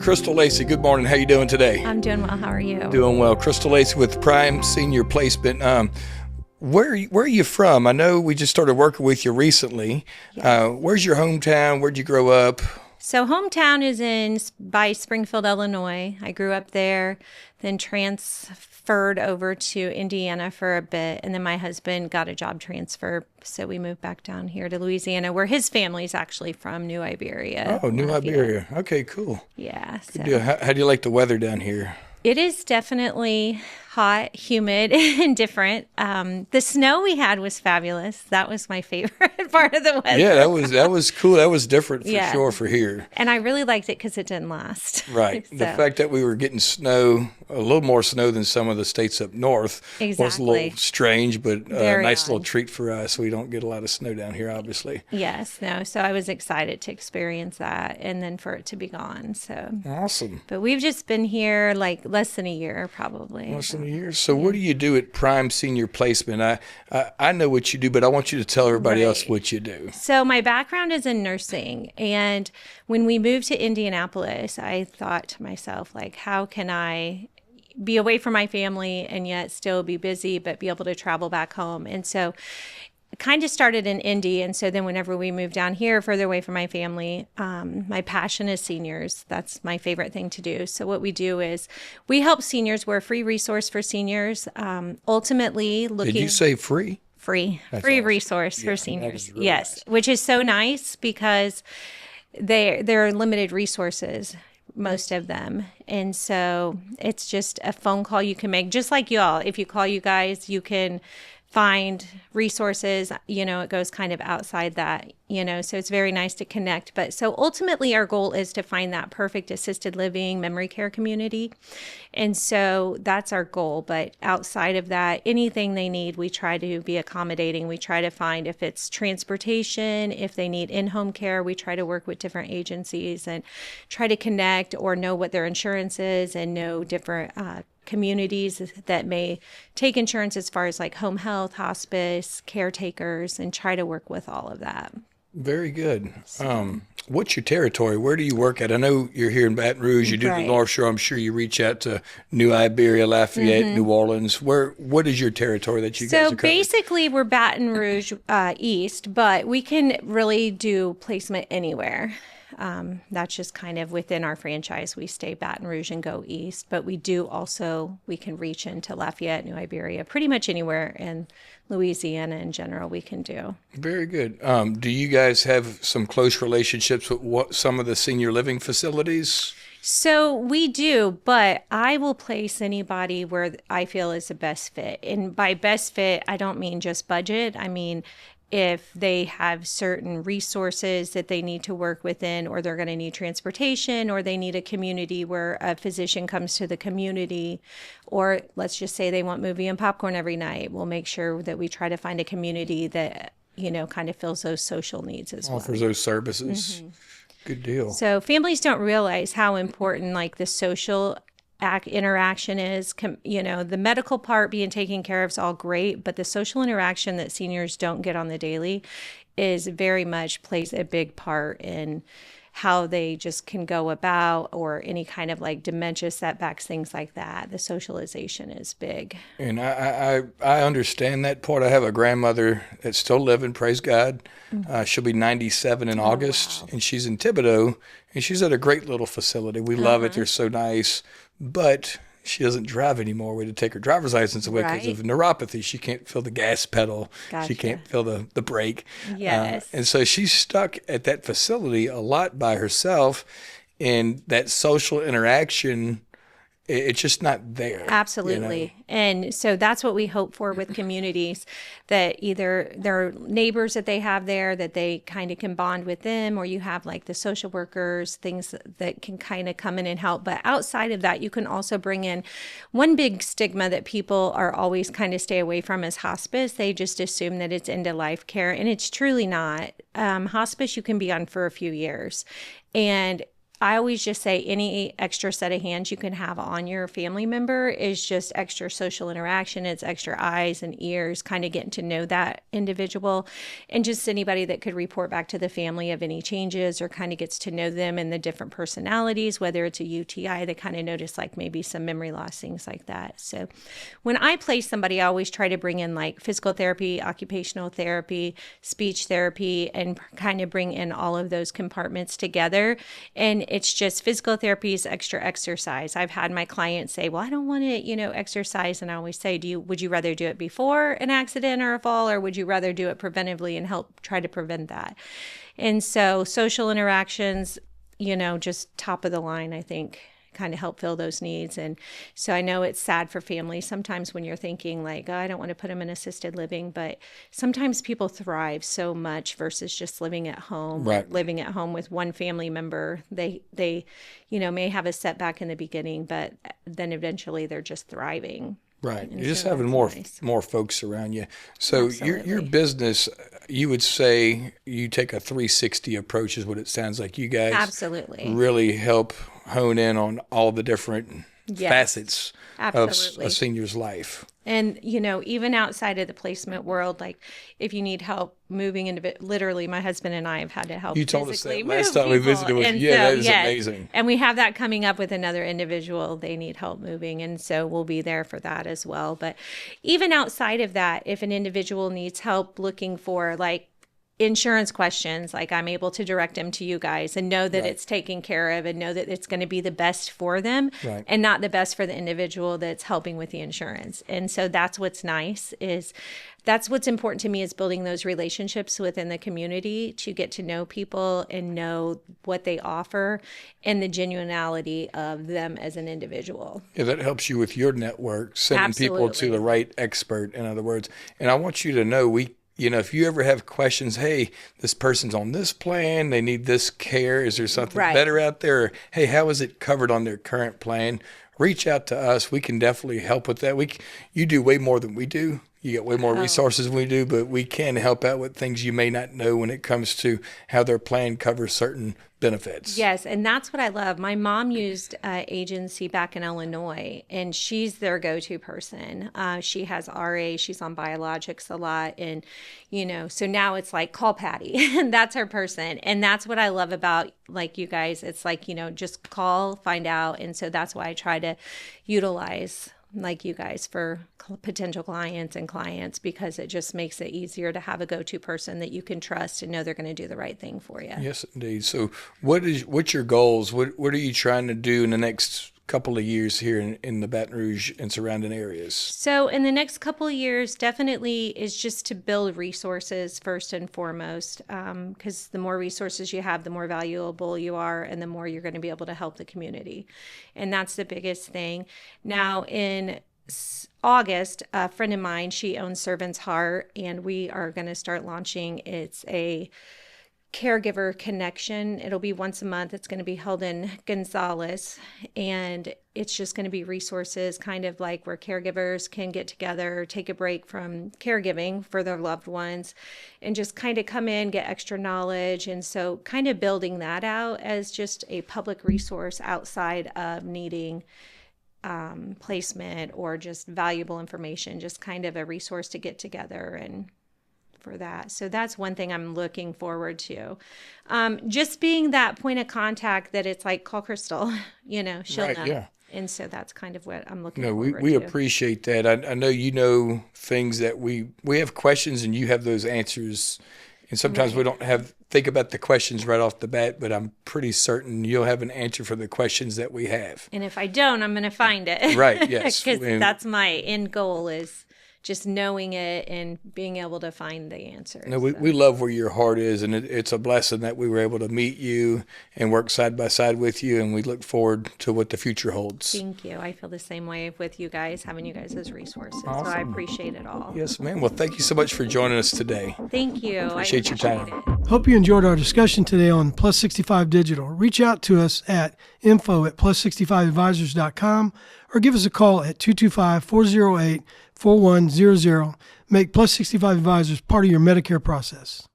Crystal Lacy, good morning. How you doing today? I'm doing well. How are you? Doing well. Crystal Lacy with Prime Senior Placement. Where are you from? I know we just started working with you recently. Yes. Where's your hometown? Where'd you grow up? So hometown is by Springfield, Illinois. I grew up there, then transferred over to Indiana for a bit, and then my husband got a job transfer, so we moved back down here to Louisiana, where his family's actually from, New Iberia. Oh, New Iberia. Okay, cool. Yeah. Good deal. How do you like the weather down here? It is definitely hot, humid, and different. The snow we had was fabulous. That was my favorite part of the weather. Yeah, that was cool. That was different for sure for here. And I really liked it because it didn't last. Right. The fact that we were getting snow, a little more snow than some of the states up north, was a little strange, but a nice little treat for us. We don't get a lot of snow down here, obviously. Yes, no. So I was excited to experience that and then for it to be gone. So awesome. But we've just been here like less than a year, probably. Less than a year. So what do you do at Prime Senior Placement? I know what you do, but I want you to tell everybody else what you do. So my background is in nursing, and when we moved to Indianapolis, I thought to myself, like, how can I be away from my family and yet still be busy, but be able to travel back home? And so it kind of started in Indy. And so then whenever we moved down here, further away from my family, my passion is seniors. That's my favorite thing to do. So what we do is we help seniors. We're a free resource for seniors. Ultimately looking... Did you say free? Free. That's free awesome. Resource for seniors. Really yes. nice. Which is so nice because they're limited resources, most of them. And so it's just a phone call you can make, just like y'all. If you call you guys, you can find resources, it goes kind of outside that, so it's very nice to connect. But so ultimately our goal is to find that perfect assisted living memory care community. And so that's our goal. But outside of that, anything they need, we try to be accommodating. We try to find if it's transportation, if they need in-home care, we try to work with different agencies and try to connect or know what their insurance is and know different communities that may take insurance as far as like home health, hospice, caretakers, and try to work with all of that. Very good. What's your territory? Where do you work at? I know you're here in Baton Rouge. You do the North Shore. I'm sure you reach out to New Iberia, Lafayette, New Orleans. What is your territory that you guys are covering? So basically we're Baton Rouge East, but we can really do placement anywhere. That's just kind of within our franchise. We stay Baton Rouge and go east, but we can reach into Lafayette, New Iberia, pretty much anywhere in Louisiana in general we can do. Very good. Do you guys have some close relationships with some of the senior living facilities? So we do, but I will place anybody where I feel is the best fit. And by best fit, I don't mean just budget. I mean, if they have certain resources that they need to work within, or they're going to need transportation, or they need a community where a physician comes to the community, or let's just say they want movie and popcorn every night, we'll make sure that we try to find a community that, kind of fills those social needs as well. Offers those services. Mm-hmm. Good deal. So families don't realize how important like the social interaction is. The medical part being taken care of is all great, but the social interaction that seniors don't get on the daily is very much plays a big part in how they just can go about, or any kind of like dementia setbacks, things like that. The socialization is big. And I understand that part. I have a grandmother that's still living, praise God. She'll be 97 in August, and she's in Thibodaux, and she's at a great little facility. We love it. They're so nice. But she doesn't drive anymore. We had to take her driver's license away because of neuropathy. She can't feel the gas pedal. Gotcha. She can't feel the brake. Yes. And so she's stuck at that facility a lot by herself. And that social interaction, it's just not there. Absolutely. And so that's what we hope for with communities, that either their neighbors that they have there, that they kind of can bond with them, or you have like the social workers, things that can kind of come in and help. But outside of that, you can also bring in one big stigma that people are always kind of stay away from is hospice. They just assume that it's end of life care, and it's truly not. Hospice you can be on for a few years. And I always just say any extra set of hands you can have on your family member is just extra social interaction. It's extra eyes and ears, kind of getting to know that individual, and just anybody that could report back to the family of any changes or kind of gets to know them and the different personalities, whether it's a UTI, they kind of notice like maybe some memory loss, things like that. So when I place somebody, I always try to bring in like physical therapy, occupational therapy, speech therapy, and kind of bring in all of those compartments together. And it's just physical therapy is extra exercise. I've had my clients say, well, I don't want to, exercise. And I always say, would you rather do it before an accident or a fall, or would you rather do it preventively and help try to prevent that? And so social interactions, just top of the line, I think, kind of help fill those needs. And so I know it's sad for families sometimes when you're thinking like, oh, I don't want to put them in assisted living, but sometimes people thrive so much versus just living at home. Right. Living at home with one family member. They may have a setback in the beginning, but then eventually they're just thriving. Right. And You're just so having that's more nice. folks around you. So your Absolutely. business, you would say you take a 360 approach is what it sounds like. You guys Absolutely. really help hone in on all the different Yes. facets of Absolutely. a senior's life. And, even outside of the placement world, like if you need help moving literally, my husband and I have had to help You told us physically that last move time we people. visited with you. And Yeah, so, that is yes. amazing. And we have that coming up with another individual. They need help moving. And so we'll be there for that as well. But even outside of that, if an individual needs help looking for like insurance questions, like I'm able to direct them to you guys and know that Right. it's taken care of and know that it's going to be the best for them Right. and not the best for the individual that's helping with the insurance. And so that's what's nice is that's what's important to me is building those relationships within the community to get to know people and know what they offer and the genuinity of them as an individual. Yeah, that helps you with your network, sending people to Absolutely. the right expert, in other words. And I want you to know, if you ever have questions, hey, this person's on this plan, they need this care, is there something Right. better out there? Or, hey, how is it covered on their current plan? Reach out to us. We can definitely help with that. You do way more than we do. You get way more resources than we do, but we can help out with things you may not know when it comes to how their plan covers certain benefits. Yes, and that's what I love. My mom used agency back in Illinois, and she's their go-to person. She has RA, she's on biologics a lot, and so now it's like call Patty, and that's her person. And that's what I love about like you guys. It's like just call, find out, and so that's why I try to utilize like you guys for potential clients because it just makes it easier to have a go-to person that you can trust and know they're going to do the right thing for you. Yes, indeed. So what's your goals? What are you trying to do in the next couple of years here in the Baton Rouge and surrounding areas? So in the next couple of years, definitely is just to build resources first and foremost, because the more resources you have, the more valuable you are, and the more you're going to be able to help the community. And that's the biggest thing. Now in August, a friend of mine, she owns Servant's Heart, and we are going to start launching. It's a caregiver connection. It'll be once a month. It's going to be held in Gonzales, and it's just going to be resources kind of like where caregivers can get together, take a break from caregiving for their loved ones, and just kind of come in, get extra knowledge. And so kind of building that out as just a public resource outside of needing placement or just valuable information, just kind of a resource to get together and for that. So that's one thing I'm looking forward to. Just being that point of contact that it's like, call Crystal, she'll Right, know. yeah. And so that's kind of what I'm looking No, forward we to. appreciate that. I know you know things that we have questions and you have those answers. And sometimes we don't think about the questions right off the bat, but I'm pretty certain you'll have an answer for the questions that we have. And if I don't, I'm going to find it. Right, yes. Because And- that's my end goal is just knowing it and being able to find the answers. No, we love where your heart is, and it's a blessing that we were able to meet you and work side by side with you, and we look forward to what the future holds. Thank you. I feel the same way with you guys, having you guys as resources. So I Awesome. appreciate it all. Yes, ma'am. Well, thank you so much for joining us today. Thank you. Appreciate I your time. appreciate it. Hope you enjoyed our discussion today on Plus 65 Digital. Reach out to us at info@plus65advisors.com or give us a call at 225-408-4100. Make Plus 65 Advisors part of your Medicare process.